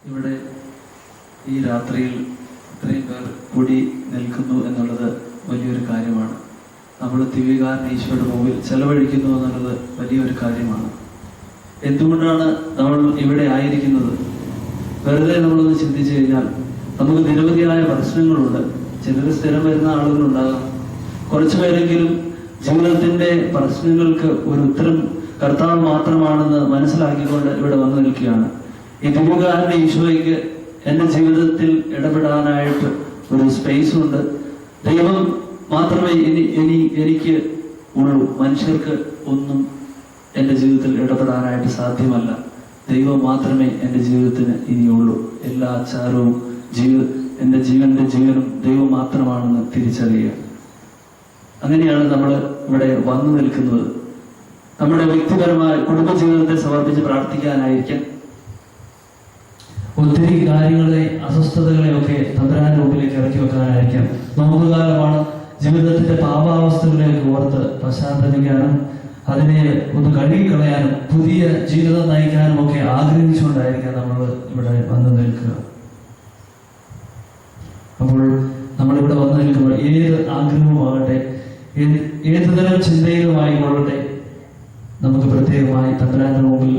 ഇവിടെ ഈ രാത്രിയിൽ ഇത്രയും പേർ കൂടി നിൽക്കുന്നു എന്നുള്ളത് വലിയൊരു കാര്യമാണ്. നമ്മൾ ദിവ്യകാരൻ ഈശോയുടെ മുമ്പിൽ ചെലവഴിക്കുന്നു എന്നുള്ളത് വലിയൊരു കാര്യമാണ്. എന്തുകൊണ്ടാണ് നമ്മൾ ഇവിടെ ആയിരിക്കുന്നത്? വെറുതെ നമ്മളൊന്ന് ചിന്തിച്ചു കഴിഞ്ഞാൽ നമുക്ക് നിരവധിയായ പ്രശ്നങ്ങളുണ്ട്. ചിലർ സ്ഥിരം വരുന്ന ആളുകളുണ്ടാകാം. കുറച്ചുപേരെങ്കിലും ജീവിതത്തിന്റെ പ്രശ്നങ്ങൾക്ക് ഒരു ഉത്തരം കർത്താവ് മാത്രമാണെന്ന് മനസ്സിലാക്കിക്കൊണ്ട് ഇവിടെ വന്നു നിൽക്കുകയാണ്. ഈ ദിവ്യകാരന്റെ ഈശോയ്ക്ക് എൻ്റെ ജീവിതത്തിൽ ഇടപെടാനായിട്ട് ഒരു സ്പേസ് ഉണ്ട്. ദൈവം മാത്രമേ എനിക്ക് ഉള്ളൂ. മനുഷ്യർക്ക് ഒന്നും എൻ്റെ ജീവിതത്തിൽ ഇടപെടാനായിട്ട് സാധ്യമല്ല. ദൈവം മാത്രമേ എൻ്റെ ജീവിതത്തിന് ഇനിയുള്ളൂ. എല്ലാ ആചാരവും എൻ്റെ ജീവന്റെ ജീവനും ദൈവം മാത്രമാണെന്ന് തിരിച്ചറിയുക. അങ്ങനെയാണ് നമ്മൾ ഇവിടെ വന്നു നിൽക്കുന്നത്. നമ്മുടെ വ്യക്തിപരമായ കുടുംബജീവിതത്തെ സമർപ്പിച്ച് പ്രാർത്ഥിക്കാനായിരിക്കാം. ഒത്തിരി കാര്യങ്ങളെ, അസ്വസ്ഥതകളെ ഒക്കെ തമ്പുരാന്റെ മുമ്പിലേക്ക് ഇറക്കി വെക്കാനായിരിക്കാം. നോമ്പുകാലമാണ്. ജീവിതത്തിന്റെ പാപാവസ്ഥകളിലേക്ക് ഓർത്ത് പശ്ചാത്തലപ്പിക്കാനും അതിനെ ഒന്ന് കഴുകിക്കളയാനും പുതിയ ജീവിതം നയിക്കാനും ഒക്കെ ആഗ്രഹിച്ചുകൊണ്ടായിരിക്കാം നമ്മൾ ഇവിടെ വന്നു നിൽക്കുക. അപ്പോൾ നമ്മളിവിടെ വന്നു നിൽക്കുമ്പോൾ ഏത് ആഗ്രഹവുമാകട്ടെ, ഏത് തരം ചിന്തയിലുമായിക്കൊള്ളട്ടെ, നമുക്ക് പ്രത്യേകമായി തമ്പുരാന്റെ മുമ്പിൽ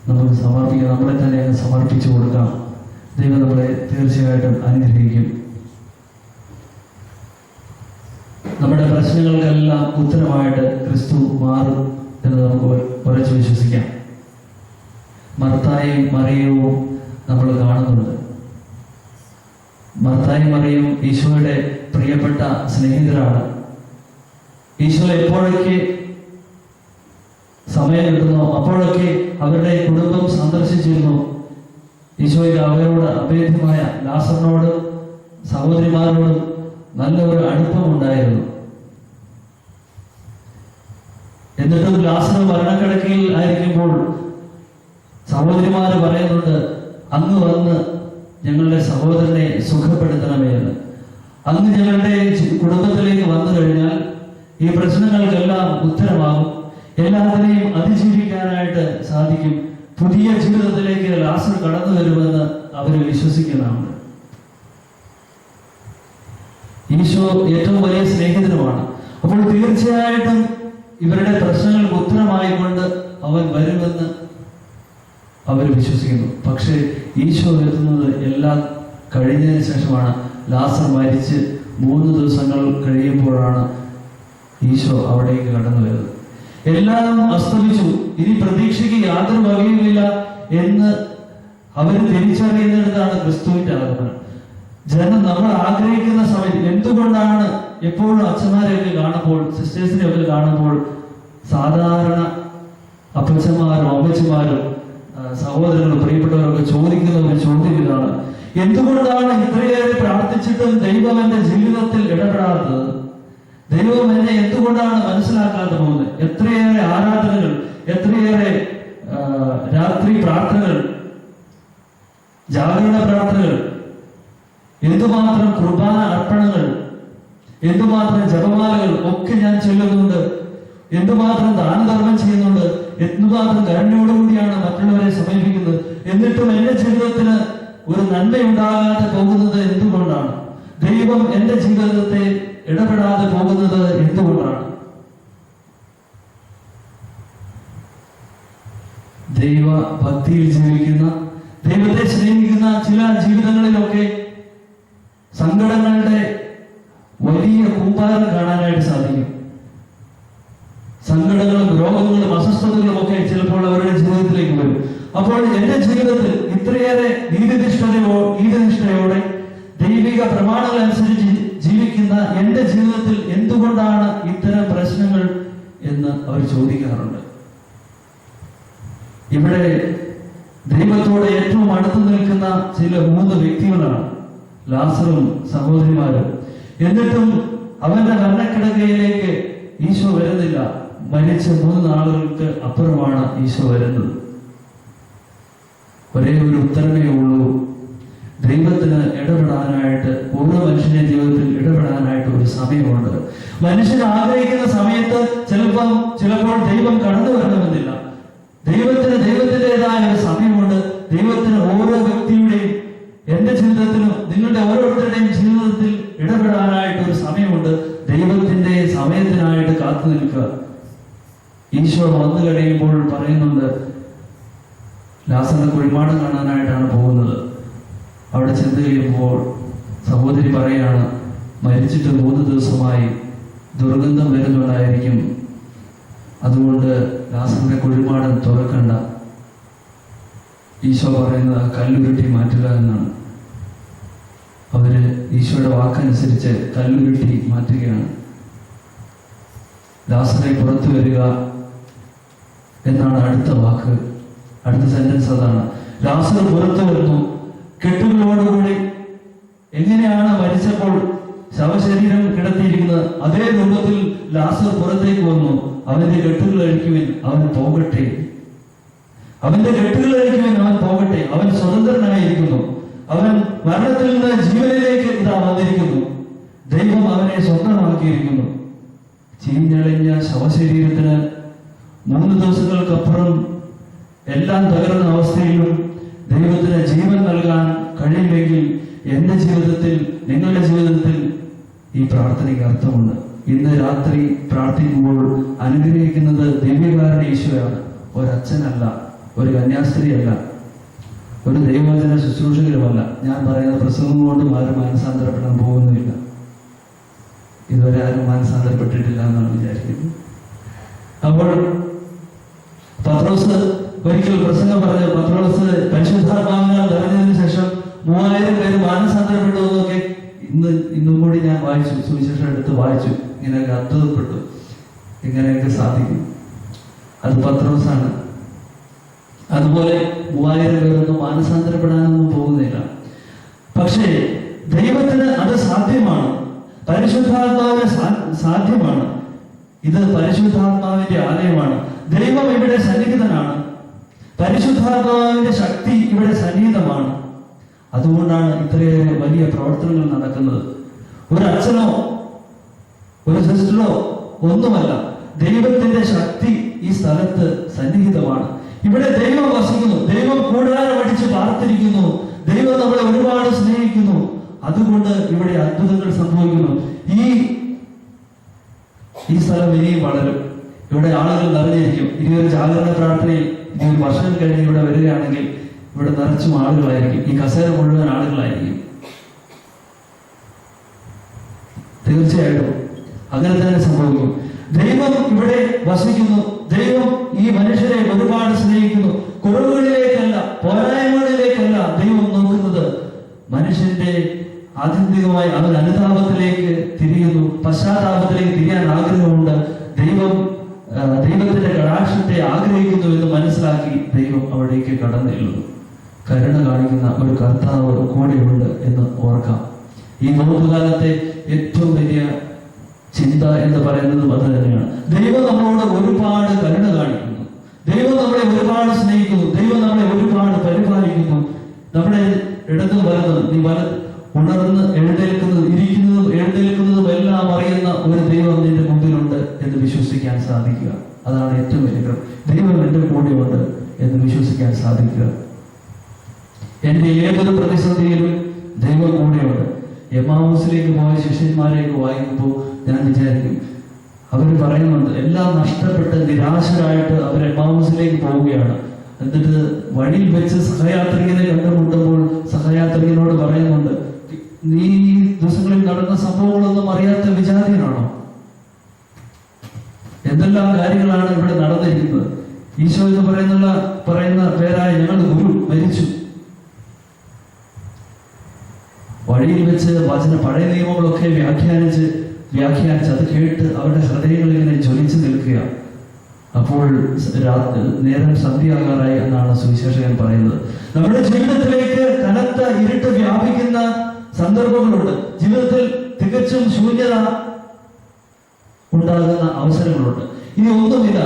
നമുക്ക് സമർപ്പിക്കാം. നമ്മളെ തന്നെ സമർപ്പിച്ചു കൊടുക്കാം. ദൈവം നമ്മളെ തീർച്ചയായിട്ടും അനുഗ്രഹിക്കും. നമ്മുടെ പ്രശ്നങ്ങൾക്കെല്ലാം ഉത്തരമായിട്ട് ക്രിസ്തു മാറും എന്ന് നമുക്ക് ഉറച്ചു വിശ്വസിക്കാം. മർത്തായും മറിയവും നമ്മൾ കാണുന്നുണ്ട്. മർത്തായും മറിയവും ഈശോയുടെ പ്രിയപ്പെട്ട സ്നേഹിതരാണ്. ഈശോ എപ്പോഴൊക്കെ സമയം കിട്ടുന്നു അപ്പോഴൊക്കെ അവരുടെ കുടുംബം സന്ദർശിച്ചിരുന്നു. ഈശോയ്ക്ക് അവരോട് അഭേദ്യമായ ലാസറിനോടും സഹോദരിമാരോടും നല്ല ഒരു അടുപ്പമുണ്ടായിരുന്നു. എന്നിട്ടും ലാസർ മരണക്കിടക്കയിൽ ആയിരിക്കുമ്പോൾ സഹോദരിമാര് പറയുന്നുണ്ട്, അങ്ങ് വന്ന് ഞങ്ങളുടെ സഹോദരനെ സുഖപ്പെടുത്തണമേ എന്ന്. അങ്ങ് ഞങ്ങളുടെ കുടുംബത്തിലേക്ക് വന്നു കഴിഞ്ഞാൽ ഈ പ്രശ്നങ്ങൾക്കെല്ലാം ഉത്തരമാകും. എല്ലാത്തിനെയും അതിജീവിക്കാനായിട്ട് സാധിക്കും. പുതിയ ജീവിതത്തിലേക്ക് ലാസർ കടന്നു വരുമെന്ന് അവർ വിശ്വസിക്കുന്നതാണ്. ഈശോ ഏറ്റവും വലിയ സ്നേഹിതനുമാണ്. അപ്പോൾ തീർച്ചയായിട്ടും ഇവരുടെ പ്രശ്നങ്ങൾക്ക് ഉത്തരമായിക്കൊണ്ട് അവൻ വരുമെന്ന് അവർ വിശ്വസിക്കുന്നു. പക്ഷേ ഈശോ എത്തുന്നത് എല്ലാം കഴിഞ്ഞതിന് ശേഷമാണ്. ലാസർ മരിച്ച് 3 ദിവസങ്ങൾ കഴിയുമ്പോഴാണ് ഈശോ അവിടേക്ക് കടന്നു വരുന്നത്. എല്ലാം അസ്തമിച്ചു, ഇനി പ്രതീക്ഷയ്ക്ക് യാതൊരു വകയുമില്ല എന്ന് അവർ തിരിച്ചറിയുന്നിടത്താണ് ക്രിസ്തുവിന്റെ ആഗമനം. ജനം നമ്മൾ ആഗ്രഹിക്കുന്ന സമയത്ത് എന്തുകൊണ്ടാണ് എപ്പോഴും അച്ഛന്മാരെയൊക്കെ കാണുമ്പോൾ, സിസ്റ്റേഴ്സിനെയൊക്കെ കാണുമ്പോൾ സാധാരണ അപ്പച്ചന്മാരും അമ്മച്ചിമാരും സഹോദരങ്ങളും പ്രിയപ്പെട്ടവരൊക്കെ ചോദിക്കുന്ന ഒരു ചോദ്യം ഇതാണ്: എന്തുകൊണ്ടാണ് ഇത്രയേറെ പ്രാർത്ഥിച്ചിട്ടും ദൈവം എന്റെ ജീവിതത്തിൽ ഇടപെടാത്തത്? ദൈവം എന്നെ എന്തുകൊണ്ടാണ് മനസ്സിലാക്കാതെ പോകുന്നത്? എത്രയേറെ ആരാധനകൾ, എത്രയേറെ രാത്രി പ്രാർത്ഥനകൾ, ജാഗരണ പ്രാർത്ഥനകൾ, എന്തുമാത്രം കുർബാന അർപ്പണങ്ങൾ, എന്തുമാത്രം ജപമാലകൾ ഒക്കെ ഞാൻ ചൊല്ലുന്നുണ്ട്, എന്തുമാത്രം ദാനധർമ്മം ചെയ്യുന്നുണ്ട്, എന്തുമാത്രം കരുണയോടുകൂടിയാണ് മറ്റുള്ളവരെ സമീപിക്കുന്നത്, എന്നിട്ടും എന്റെ ജീവിതത്തിന് ഒരു നന്മയുണ്ടാകാതെ പോകുന്നത് എന്തുകൊണ്ടാണ്? ദൈവം എന്റെ ജീവിതത്തെ ഇടപെടാതെ പോകുന്നത് എന്തുകൊണ്ടാണ്? ദൈവ ഭക്തിയിൽ ജീവിക്കുന്ന, ദൈവത്തെ സ്നേഹിക്കുന്ന ചില ജീവിതങ്ങളിലൊക്കെ സങ്കടങ്ങളുടെ വലിയ കൂമ്പാരം കാണാനായിട്ട് സാധിക്കും. സങ്കടങ്ങളും രോഗങ്ങളും അസ്വസ്ഥതകളും ഒക്കെ ചിലപ്പോൾ അവരുടെ ജീവിതത്തിലേക്ക് വരും. അപ്പോൾ എന്റെ ജീവിതത്തിൽ ഇത്രയേറെ നീതിനിഷ്ഠയോടെ ദൈവിക പ്രമാണങ്ങൾ അനുസരിച്ച് ജീവിക്കുന്ന എന്റെ ജീവിതത്തിൽ എന്തുകൊണ്ടാണ് ഇത്തരം പ്രശ്നങ്ങൾ എന്ന് അവർ ചോദിക്കാറുണ്ട്. ഇവിടെ ദൈവത്തോട് ഏറ്റവും അടുത്ത് നിൽക്കുന്ന ചില 3 വ്യക്തികളാണ് ലാസറും സഹോദരിമാരും. എന്നിട്ടും അവന്റെ മരണക്കിടക്കയിലേക്ക് ഈശോ വരുന്നില്ല. മരിച്ച 3 നാളുകൾക്ക് അപ്പുറമാണ് ഈശോ വരുന്നത്. ഒരേ ഒരു ഉത്തരമേ ഉള്ളൂ: ദൈവത്തിന് ഇടപെടാനായിട്ട്, ഓരോ മനുഷ്യന്റെ ജീവിതത്തിൽ ഇടപെടാനായിട്ട് ഒരു സമയമുണ്ട്. മനുഷ്യൻ ആഗ്രഹിക്കുന്ന സമയത്ത് ചിലപ്പോൾ ദൈവം കടന്നു വരണമെന്നില്ല. ദൈവത്തിന് ദൈവത്തിൻ്റെതായ ഒരു സമയമുണ്ട്. ദൈവത്തിന് ഓരോ വ്യക്തിയുടെ ഈശോ വന്നു കഴിയുമ്പോൾ പറയുന്നുണ്ട്, ലാസറിനെ കുഴിമാടം കാണാനായിട്ടാണ് പോകുന്നത്. അവിടെ ചെന്ന് കഴിയുമ്പോൾ സഹോദരി പറയാണ്, മരിച്ചിട്ട് 3 ദിവസമായി, ദുർഗന്ധം വരുന്നുണ്ടായിരിക്കും, അതുകൊണ്ട് ലാസറിനെ കുഴിമാടം തുറക്കണ്ട. ഈശോ പറയുന്നത് കല്ലുരുട്ടി മാറ്റുക എന്നാണ്. അവര് ഈശോയുടെ വാക്കനുസരിച്ച് കല്ലുരുട്ടി മാറ്റുകയാണ്. ലാസറെ പുറത്തു വരിക എന്നാണ് അടുത്ത വാക്ക്, അടുത്ത സെന്റൻസ് അതാണ്. ലാസർ പുറത്തു വരുന്നു, കെട്ടുകളോടുകൂടി. എങ്ങനെയാണ് മരിച്ചപ്പോൾ ശവശരീരം കിടത്തിയിരിക്കുന്നത് അതേ രൂപത്തിൽ ലാസർ പുറത്തേക്ക് വന്നു. അവന്റെ കെട്ടുകൾ അഴിക്കുവാൻ അവൻ പോകട്ടെ, അവന്റെ കെട്ടുകൾ അഴിക്കുവാൻ അവൻ പോകട്ടെ. അവൻ സ്വതന്ത്രനായിരിക്കുന്നു. അവൻ മരണത്തിൽ നിന്ന് ജീവനിലേക്ക് ഇതാ വന്നിരിക്കുന്നു. ദൈവം അവനെ സ്വന്തമാക്കിയിരിക്കുന്നു. ചീഞ്ഞളിഞ്ഞ ശവശരീരത്തിന് 3 ദിവസങ്ങൾക്കപ്പുറം എല്ലാം തകർന്ന അവസ്ഥയിലും ദൈവത്തിന് ജീവൻ നൽകാൻ കഴിയില്ലെങ്കിൽ എന്റെ ജീവിതത്തിൽ, നിങ്ങളുടെ ജീവിതത്തിൽ ഈ പ്രാർത്ഥനയ്ക്ക് അർത്ഥമുണ്ട്. ഇന്ന് രാത്രി പ്രാർത്ഥിക്കുമ്പോൾ അനുഗ്രഹിക്കുന്നത് ദിവ്യകാരണ ഈശോയാണ്. ഒരച്ഛനല്ല, ഒരു കന്യാസ്ത്രീയല്ല, ഒരു ദൈവവചന ശുശ്രൂഷകരുമല്ല. ഞാൻ പറയുന്ന പ്രസംഗം കൊണ്ടും ആരും മാനസാന്തരപ്പെടാൻ പോകുന്നില്ല. ഇതുവരെ ആരും മാനസാന്തരപ്പെട്ടിട്ടില്ല എന്നാണ് വിചാരിക്കുന്നത്. അപ്പോൾ പത്രോസ് ഒരിക്കൽ പ്രസംഗം പറഞ്ഞ പത്രോസ് പരിശുദ്ധാത്മാവിനാൽ നിറഞ്ഞതിന് ശേഷം 3000 പേര് മാനസാന്തരപ്പെട്ടു എന്നൊക്കെ ഇന്നും കൂടി ഞാൻ വായിച്ചു, സുവിശേഷം എടുത്ത് വായിച്ചു. ഇങ്ങനെയൊക്കെ അത്ഭുതപ്പെട്ടു, ഇങ്ങനെയൊക്കെ സാധിക്കും. അത് പത്രോസാണ്. അതുപോലെ 3000 പേരൊന്നും മാനസാന്തരപ്പെടാനൊന്നും പോകുന്നില്ല. പക്ഷേ ദൈവത്തിന് അത് സാധ്യമാണ്, പരിശുദ്ധാത്മാവിന് സാധ്യമാണ്. ഇത് പരിശുദ്ധാത്മാവിന്റെ ആലയമാണ്. ദൈവം ഇവിടെ സന്നിഹിതനാണ്. പരിശുദ്ധാത്മാവിന്റെ ശക്തി ഇവിടെ സന്നിഹിതമാണ്. അതുകൊണ്ടാണ് ഇത്രയേറെ വലിയ പ്രവർത്തനങ്ങൾ നടക്കുന്നത്. ഒരു അച്ഛനോ ഒരു സിസ്റ്ററോ ഒന്നുമല്ല, ദൈവത്തിന്റെ ശക്തി ഈ സ്ഥലത്ത് സന്നിഹിതമാണ്. ഇവിടെ ദൈവം വസിക്കുന്നു. ദൈവം കൂടാരം അടിച്ച് പാർത്തിരിക്കുന്നു. ദൈവം നമ്മളെ ഒരുപാട് സ്നേഹിക്കുന്നു. അതുകൊണ്ട് ഇവിടെ അത്ഭുതങ്ങൾ സംഭവിക്കുന്നു. ഈ സ്ഥലം ഇനിയും വളരും. ഇവിടെ ആളുകൾ നിറഞ്ഞിരിക്കും. ഇനി ഒരു ജാഗരണ പ്രാർത്ഥനയിൽ ഇനി ഒരു വർഷം കഴിഞ്ഞ് ഇവിടെ വരികയാണെങ്കിൽ ഇവിടെ നിറച്ചും ആളുകളായിരിക്കും. ഈ കസേര മുഴുവൻ ആളുകളായിരിക്കും. തീർച്ചയായിട്ടും അങ്ങനെ തന്നെ സംഭവിക്കും. ദൈവം ഇവിടെ വസിക്കുന്നു. ദൈവം ഈ മനുഷ്യരെ ഒരുപാട് സ്നേഹിക്കുന്നു. കുറവുകളിലേക്കല്ല, പോരായ്മകളിലേക്കല്ല ദൈവം നോക്കുന്നത്. മനുഷ്യന്റെ ആത്യന്തികമായി അവൻ അനുതാപത്തിലേക്ക് തിരിയുന്നു, പശ്ചാത്താപത്തിലേക്ക് തിരിയാൻ ആഗ്രഹമുണ്ട്. ദൈവത്തിന്റെ കടാക്ഷത്തെ ആഗ്രഹിക്കുന്നു എന്ന് മനസ്സിലാക്കി ദൈവം അവിടേക്ക് കടന്നിരുന്നു. കരുണ കാണിക്കുന്ന ഒരു കർത്താവ് കൂടെയുണ്ട് എന്ന് ഓർക്കാം. ഈ നോമ്പുകാലത്തെ ഏറ്റവും വലിയ ചിന്ത എന്ന് പറയുന്നതും അത് തന്നെയാണ്. ദൈവം നമ്മളോട് ഒരുപാട് കരുണ കാണിക്കുന്നു. ദൈവം നമ്മളെ ഒരുപാട് സ്നേഹിക്കുന്നു. ദൈവം നമ്മളെ ഒരുപാട് പരിപാലിക്കുന്നു. നമ്മുടെ ഇടതും വലതും, നീ ഉണർന്ന് എഴുന്നേൽക്കുന്നതും എല്ലാം അറിയുന്ന ഒരു ദൈവം നിന്റെ മുമ്പിലുണ്ട് എന്ന് വിശ്വസിക്കാൻ സാധിക്കുക. അതാണ് ഏറ്റവും വലിയ കാര്യം. ദൈവം എന്റെ കൂടെയുണ്ട് എന്ന് വിശ്വസിക്കാൻ സാധിക്കുക. എന്റെ ഏതൊരു പ്രതിസന്ധിയിലും ദൈവം കൂടെയുണ്ട്. എമ്മാവൂസിലേക്ക് പോയ ശിഷ്യന്മാരെയൊക്കെ വായിക്കുമ്പോൾ ഞാൻ വിചാരിക്കും, അവർ പറയുന്നുണ്ട് എല്ലാം നഷ്ടപ്പെട്ട് നിരാശരായിട്ട് അവർ എമ്മാവൂസിലേക്ക് പോവുകയാണ്. എന്നിട്ട് വഴിയിൽ വെച്ച് സഹയാത്രികനെ കണ്ടുമുട്ടുമ്പോൾ സഹയാത്രികനോട് പറയുന്നുണ്ട്, നീ ഈ ദിവസങ്ങളിൽ നടന്ന സംഭവങ്ങളൊന്നും അറിയാത്ത വിചാരിയനാണോ? എന്തെല്ലാം കാര്യങ്ങളാണ് ഇവിടെ നടന്നിരിക്കുന്നത്. ഈശോ എന്ന് പറയുന്ന പേരായ ഞങ്ങളുടെ ഗുരു മരിച്ചു. വഴിയിൽ വെച്ച് പഴയ നിയമങ്ങളൊക്കെ വ്യാഖ്യാനിച്ച് അത് കേട്ട് അവരുടെ ഹൃദയങ്ങൾ ഇങ്ങനെ ജ്വലിച്ചു നിൽക്കുക. അപ്പോൾ നേരം സന്ധ്യയാകാറായി എന്നാണ് സുവിശേഷകൻ പറയുന്നത്. നമ്മുടെ ജീവിതത്തിലേക്ക് കനത്ത ഇരുട്ട് വ്യാപിക്കുന്ന സന്ദർഭങ്ങളുണ്ട്. ജീവിതത്തിൽ തികച്ചും ശൂന്യത ഉണ്ടാകുന്ന അവസരങ്ങളുണ്ട്. ഇനി ഒന്നുമില്ല,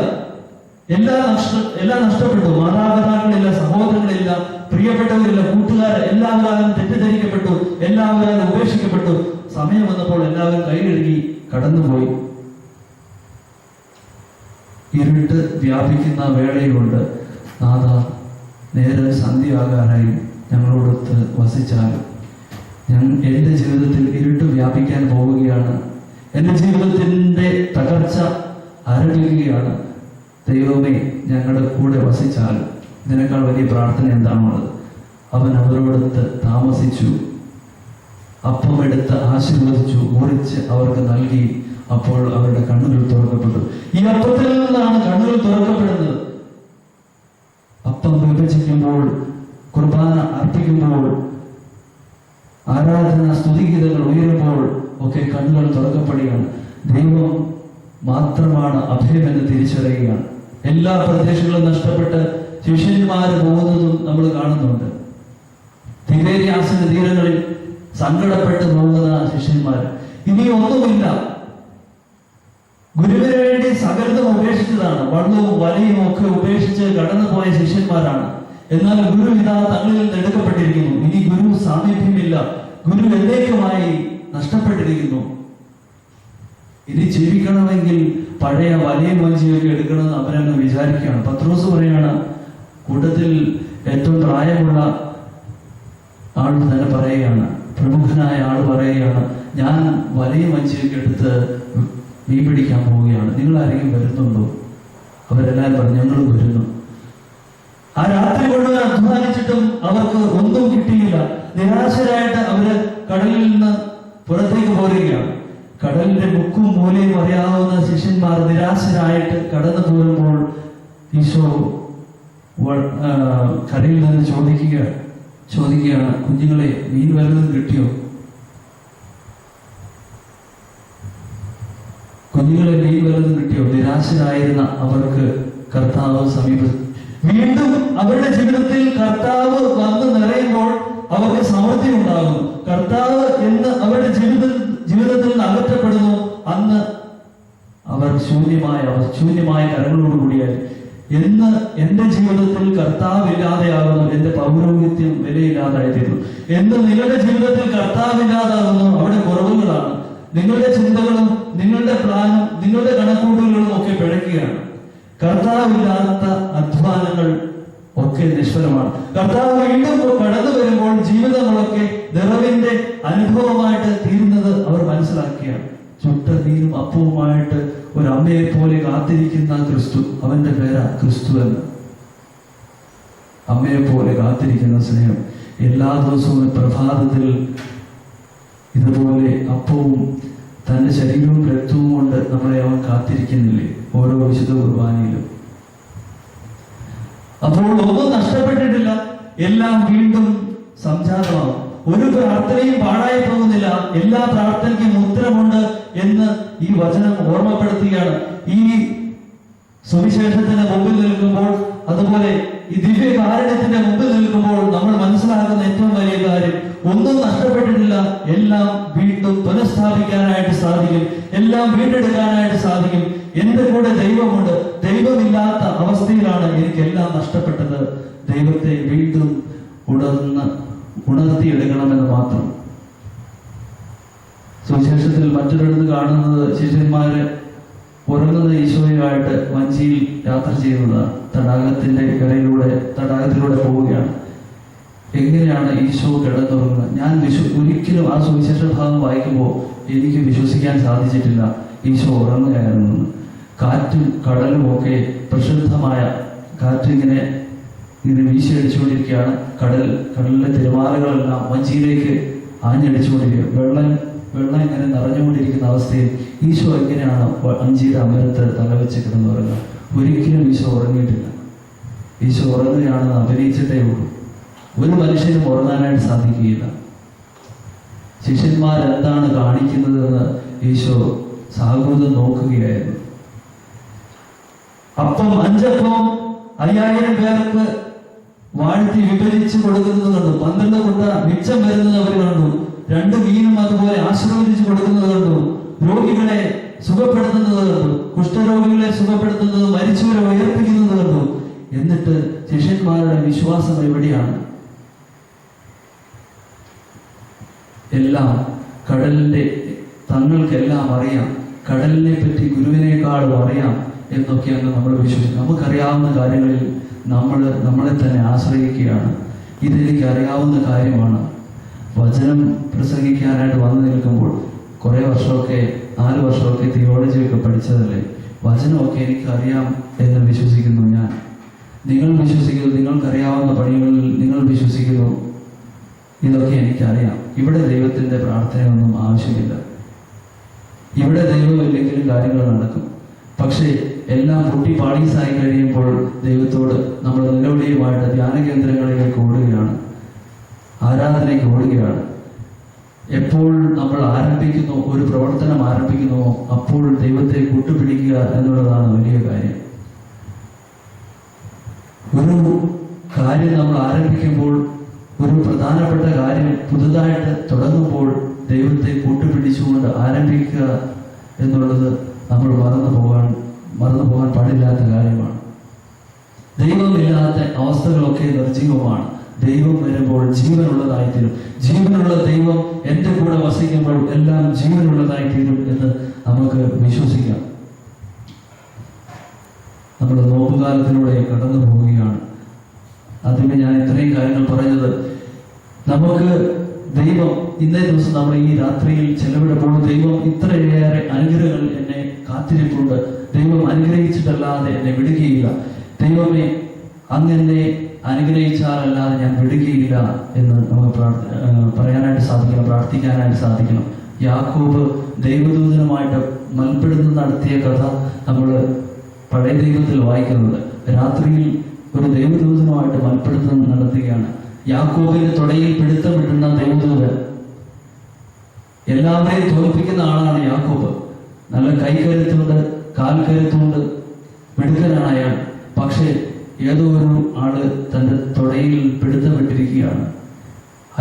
എല്ലാം നഷ്ടപ്പെട്ടു. മാതാപിതാക്കളില്ല, സഹോദരങ്ങളില്ല, പ്രിയപ്പെട്ടവരില്ല, കൂട്ടുകാർ എല്ലാവരും തെറ്റിദ്ധരിക്കപ്പെട്ടു, എല്ലാവരും ഉപേക്ഷിക്കപ്പെട്ടു. സമയം വന്നപ്പോൾ എല്ലാവരും കൈകഴുകി കടന്നുപോയി. ഇരുട്ട് വ്യാപിക്കുന്ന വേളയിലുണ്ട്, നാഥ നേരം സന്ധ്യയാകാനായി ഞങ്ങളോടൊത്ത് വസിച്ചാലും. എന്റെ ജീവിതത്തിൽ ഇരുട്ട് വ്യാപിക്കാൻ പോവുകയാണ്. എന്റെ ജീവിതത്തിന്റെ തകർച്ച ആരംഭിക്കുകയാണ്. ദൈവമേ ഞങ്ങളുടെ കൂടെ വസിച്ചാൽ ഇതിനേക്കാൾ വലിയ പ്രാർത്ഥന എന്താണുള്ളത്? അവൻ അവരോടൊത്ത് താമസിച്ചു, അപ്പമെടുത്ത് ആശീർവദിച്ചു, മുറിച്ച് അവർക്ക് നൽകി. അപ്പോൾ അവരുടെ കണ്ണുകൾ തുറക്കപ്പെട്ടു. ഈ അപ്പത്തിൽ നിന്നാണ് കണ്ണുകൾ തുറക്കപ്പെടുന്നത്. അപ്പം വിഭജിക്കുമ്പോൾ, കുർബാന അർപ്പിക്കുമ്പോൾ, ആരാധന സ്തുതിഗീതങ്ങൾ ഉയരുമ്പോൾ ഒക്കെ കണ്ണുകൾ തുറക്കപ്പെടുകയാണ്. ദൈവം മാത്രമാണ് അഭയമെന്ന് തിരിച്ചറിയുകയാണ്. എല്ലാ പ്രദേശങ്ങളും നഷ്ടപ്പെട്ട് ശിഷ്യന്മാര് പോകുന്നതും നമ്മൾ കാണുന്നുണ്ട്. തിബേരിയാസിന്റെ തീരങ്ങളിൽ സങ്കടപ്പെട്ട് പോകുന്ന ശിഷ്യന്മാർ. ഇനി ഒന്നുമില്ല, ഗുരുവിന് വേണ്ടി സകലതും ഉപേക്ഷിച്ചതാണ്. വള്ളവും വലയും ഒക്കെ ഉപേക്ഷിച്ച് കടന്നുപോയ ശിഷ്യന്മാരാണ്. എന്നാൽ ഗുരു ഇതാ തങ്ങളിൽ നിന്ന് എടുക്കപ്പെട്ടിരിക്കുന്നു. ഇനി ഗുരു സാമീപ്യമില്ല, ഗുരു എന്നേക്കുമായി നഷ്ടപ്പെട്ടിരിക്കുന്നു. ഇനി ജീവിക്കണമെങ്കിൽ പഴയ വലയും വഞ്ചിയൊക്കെ എടുക്കണമെന്ന് അവരങ്ങ് വിചാരിക്കുകയാണ്. പത്രോസ് പറയാണ്, കൂട്ടത്തിൽ ഏറ്റവും പ്രായമുള്ള ആൾ തന്നെ പറയുകയാണ്, പ്രമുഖനായ ആൾ പറയുകയാണ്, ഞാൻ വലയും വഞ്ചിയൊക്കെ എടുത്ത് മീൻ പിടിക്കാൻ പോവുകയാണ്, നിങ്ങൾ ആരെങ്കിലും വരുന്നുണ്ടോ? അവരെല്ലാവരും പറഞ്ഞു, ഞങ്ങൾ വരുന്നു. ആ രാത്രി മുഴുവൻ അധ്വാനിച്ചിട്ടും അവർക്ക് ഒന്നും കിട്ടിയില്ല. നിരാശരായിട്ട് അവര് കടലിൽ നിന്ന് പുറത്തേക്ക് പോരുകയാണ്. കടലിന്റെ മുക്കും മൂലയും അറിയാവുന്ന ശിഷ്യന്മാർ നിരാശരായിട്ട് കടന്നു പോരുമ്പോൾ ഈശോ കരയിൽ നിന്ന് ചോദിക്കുകയാണ്, കുഞ്ഞുങ്ങളെ മീൻ വല്ലതും കിട്ടിയോ? കുഞ്ഞുങ്ങളെ മീൻ വല്ലതും കിട്ടിയോ? നിരാശരായിരുന്ന അവർക്ക് കർത്താവ് സമീപം. വീണ്ടും അവരുടെ ജീവിതത്തിൽ കർത്താവ് വന്ന് നിറയുമ്പോൾ അവർക്ക് സമൃദ്ധി ഉണ്ടാകും. കർത്താവ് എന്ന് അവരുടെ ജീവിതത്തിൽ നിന്ന് അകറ്റപ്പെടുന്നു, അന്ന് അവർ ശൂന്യമായ കരങ്ങളോടുകൂടിയായി. എന്ന് എന്റെ ജീവിതത്തിൽ കർത്താവ് ഇല്ലാതെയാകുന്നു, എന്റെ പൗരോഹിത്യം വിലയില്ലാതായിത്തീരുന്നു. എന്ന് നിങ്ങളുടെ ജീവിതത്തിൽ കർത്താവ് ഇല്ലാതാകുന്നു, അവിടെ കുറവുകളാണ്. നിങ്ങളുടെ ചിന്തകളും നിങ്ങളുടെ പ്ലാനും നിങ്ങളുടെ കണക്കൂട്ടലുകളും ഒക്കെ പിഴയ്ക്കുകയാണ്. കർത്താവില്ലാത്ത അധ്വാനങ്ങൾ ഒക്കെ നിഷ്ഫലമാണ്. കർത്താവ് വീണ്ടും കടന്നു വരുമ്പോൾ ജീവിതങ്ങളൊക്കെ നിറവിന്റെ അനുഭവമായിട്ട് തീരുന്നത് അവർ മനസ്സിലാക്കിയാണ്. ചുട്ട മീനും അപ്പവുമായിട്ട് ഒരു അമ്മയെ പോലെ കാത്തിരിക്കുന്ന ക്രിസ്തു, അവന്റെ പേരാ ക്രിസ്തു എന്ന്. അമ്മയെ പോലെ കാത്തിരിക്കുന്ന സ്നേഹം. എല്ലാ ദിവസവും പ്രഭാതത്തിൽ ഇതുപോലെ അപ്പവും തന്റെ ശരീരവും രക്തവും കൊണ്ട് നമ്മളെ അവൻ കാത്തിരിക്കുന്നില്ലേ ഓരോ വിശുദ്ധ കുർബാനയിലും? അപ്പോൾ ഒന്നും നഷ്ടപ്പെട്ടിട്ടില്ല, എല്ലാം വീണ്ടും സംജാതമാകും. ഒരു പ്രാർത്ഥനയും പാഴായി പോകുന്നില്ല, എല്ലാ പ്രാർത്ഥനയ്ക്കും ഉത്തരമുണ്ട് എന്ന് ഈ വചനം ഓർമ്മപ്പെടുത്തുകയാണ്. ഈ സുവിശേഷത്തിന് മുമ്പിൽ നിൽക്കുമ്പോൾ, അതുപോലെ ഈ ദിവ്യകാരുണ്യത്തിന്റെ മുമ്പിൽ നിൽക്കുമ്പോൾ നമ്മൾ മനസ്സിലാക്കുന്ന ഏറ്റവും വലിയ കാര്യം, ഒന്നും നഷ്ടപ്പെട്ടിട്ടില്ല, എല്ലാം വീണ്ടും പുനഃസ്ഥാപിക്കാനായിട്ട് സാധിക്കും, എല്ലാം വീണ്ടെടുക്കാനായിട്ട് സാധിക്കും. എന്റെ കൂടെ ദൈവമുണ്ട്. ദൈവമില്ലാത്ത അവസ്ഥയിലാണ് എനിക്കെല്ലാം നഷ്ടപ്പെട്ടത്. ദൈവത്തെ വീണ്ടും ഉണർത്തിയെടുക്കണമെന്ന് മാത്രം. സുവിശേഷത്തിൽ മറ്റൊരിടത്ത് കാണുന്നത് ശിഷ്യന്മാര് ഉറങ്ങുന്ന ഈശോയുമായിട്ട് വഞ്ചിയിൽ യാത്ര ചെയ്യുന്നതാണ്. തടാകത്തിലൂടെ പോവുകയാണ്. എങ്ങനെയാണ് ഈശോ കിടന്നുറങ്ങുന്നത്? ഞാൻ ഒരിക്കലും ആ സുവിശേഷ ഭാഗം വായിക്കുമ്പോൾ എനിക്ക് വിശ്വസിക്കാൻ സാധിച്ചിട്ടില്ല ഈശോ ഉറങ്ങുകയായിരുന്നു. കാറ്റും കടലും ഒക്കെ പ്രക്ഷുബ്ധമായ കാറ്റിങ്ങനെ വീശിയടിച്ചുകൊണ്ടിരിക്കുകയാണ്. കടലിലെ തിരമാലകളെല്ലാം വഞ്ചിയിലേക്ക് ആഞ്ഞടിച്ചുകൊണ്ടിരിക്കുക. വെള്ളം ഇങ്ങനെ നിറഞ്ഞുകൊണ്ടിരിക്കുന്ന അവസ്ഥയിൽ ഈശോ എങ്ങനെയാണ് വഞ്ചിയുടെ അമരത്ത് തലവെച്ച് കിടന്നുറങ്ങുക? ഒരിക്കലും ഈശോ ഉറങ്ങിയിട്ടില്ല. ഈശോ ഉറങ്ങുകയാണെന്ന് അഭിനയിച്ചിട്ടേ ഉള്ളൂ. ഒരു മനുഷ്യനും ഉറങ്ങാനായിട്ട് സാധിക്കുകയില്ല. ശിഷ്യന്മാരെന്താണ് കാണിക്കുന്നതെന്ന് ഈശോ സാഗൂതം നോക്കുകയായിരുന്നു. അപ്പം 5 അപ്പവും 5000 പേർക്ക് വാഴ്ത്തി വിഭജിച്ച് കൊടുക്കുന്നത് കണ്ടു. 12 കൊട്ട മിച്ചം വരുന്നത് അവർ കണ്ടു. 2 മീനും അതുപോലെ ആശീർവദിച്ച് കൊടുക്കുന്നത് കണ്ടു. രോഗികളെ സുഖപ്പെടുത്തുന്നത് കണ്ടു. കുഷ്ഠരോഗികളെ സുഖപ്പെടുത്തുന്നത്, മരിച്ചവരെ ഉയർപ്പിക്കുന്നത് കണ്ടു. എന്നിട്ട് ശിഷ്യന്മാരുടെ വിശ്വാസം എവിടെയാണ്? എല്ലാം തങ്ങൾക്കെല്ലാം അറിയാം. കടലിനെ പറ്റി ഗുരുവിനേക്കാളും അറിയാം എന്നൊക്കെയാണ് നമ്മൾ വിശ്വസിക്കുന്നത്. നമുക്കറിയാവുന്ന കാര്യങ്ങളിൽ നമ്മളെ തന്നെ ആശ്രയിക്കുകയാണ്. ഇതെനിക്ക് അറിയാവുന്ന കാര്യമാണ്. വചനം പ്രസംഗിക്കാനായിട്ട് വന്നു നിൽക്കുമ്പോൾ കുറേ വർഷമൊക്കെ 4 വർഷമൊക്കെ തിയോളജിയൊക്കെ പഠിച്ചതല്ലേ, വചനമൊക്കെ എനിക്കറിയാം എന്ന് വിശ്വസിക്കുന്നു ഞാൻ. നിങ്ങൾ വിശ്വസിക്കുന്നു, നിങ്ങൾക്കറിയാവുന്ന പണികളിൽ നിങ്ങൾ വിശ്വസിക്കുന്നു. ഇതൊക്കെ എനിക്കറിയാം. ഇവിടെ ദൈവത്തിൻ്റെ പ്രാർത്ഥനയൊന്നും ആവശ്യമില്ല. ഇവിടെ ദൈവമില്ലെങ്കിലും കാര്യങ്ങൾ നടക്കും. പക്ഷേ എല്ലാം പൊട്ടി പാളീസായി കഴിയുമ്പോൾ ദൈവത്തോട് നമ്മൾ നിലവിളിയുമായിട്ട് ധ്യാന കേന്ദ്രങ്ങളിലേക്ക് ഓടുകയാണ്, ആരാധനയ്ക്ക് ഓടുകയാണ്. എപ്പോൾ നമ്മൾ ആരംഭിക്കുന്നു, ഒരു പ്രവർത്തനം ആരംഭിക്കുന്നുവോ അപ്പോൾ ദൈവത്തെ കൂട്ടുപിടിക്കുക എന്നുള്ളതാണ് വലിയ കാര്യം. ഒരു കാര്യം നമ്മൾ ആരംഭിക്കുമ്പോൾ, ഒരു പ്രധാനപ്പെട്ട കാര്യം പുതുതായിട്ട് തുടങ്ങുമ്പോൾ ദൈവത്തെ കൂട്ടുപിടിച്ചുകൊണ്ട് ആരംഭിക്കുക എന്നുള്ളത് നമ്മൾ മറന്നു പോകാൻ പാടില്ലാത്ത കാര്യമാണ്. ദൈവമില്ലാത്ത അവസ്ഥകളൊക്കെ നിർജീവമാണ്. ദൈവം വരുമ്പോൾ ജീവനുള്ളതായിത്തീരും. ജീവനുള്ള ദൈവം എൻ്റെ കൂടെ വസിക്കുമ്പോൾ എല്ലാം ജീവനുള്ളതായിത്തീരും എന്ന് നമുക്ക് വിശ്വസിക്കാം. നമ്മൾ നോമ്പുകാലത്തിലൂടെ കടന്നു പോവുകയാണ്. അതിന് ഞാൻ ഇത്രയും കാര്യങ്ങൾ പറഞ്ഞത്, നമുക്ക് ദൈവം ഇന്നേ ദിവസം നമ്മൾ ഈ രാത്രിയിൽ ചെലവിടുമ്പോൾ ദൈവം ഇത്രയേറെ അനുഗ്രഹങ്ങൾ എന്നെ കാത്തിരിപ്പുണ്ട്. ദൈവം അനുഗ്രഹിച്ചിട്ടല്ലാതെ എന്നെ വിടുകയില്ല. ദൈവമേ, അങ്ങനെ അനുഗ്രഹിച്ചാലല്ലാതെ ഞാൻ വിടുകയില്ല എന്ന് നമുക്ക് പറയാനായിട്ട് സാധിക്കണം, പ്രാർത്ഥിക്കാനായിട്ട് സാധിക്കണം. യാക്കോബ് ദൈവദൂതനുമായിട്ട് മൽപ്പിടുത്തം നടത്തിയ കഥ നമ്മൾ പഴയ ദൈവത്തിൽ വായിക്കുന്നുണ്ട്. രാത്രിയിൽ ഒരു ദൈവദൂതനുമായിട്ട് മൽപ്പിടുത്തം നടത്തുകയാണ്. യാക്കോബിന് തുടയിൽ പിടുത്തം വിട്ടുന്ന ദൈവദൂതൻ. എല്ലാവരെയും തോൽപ്പിക്കുന്ന ആളാണ് യാക്കോബ്. നല്ല കൈകരുത്തുണ്ട്, കാൽക്കരുത്തുണ്ട്, മിടുക്കനാണ് അയാൾ. പക്ഷേ ഏതോ ഒരു ആള് തൻ്റെ തുടയിൽ പിടുത്തമിട്ടിരിക്കുകയാണ്.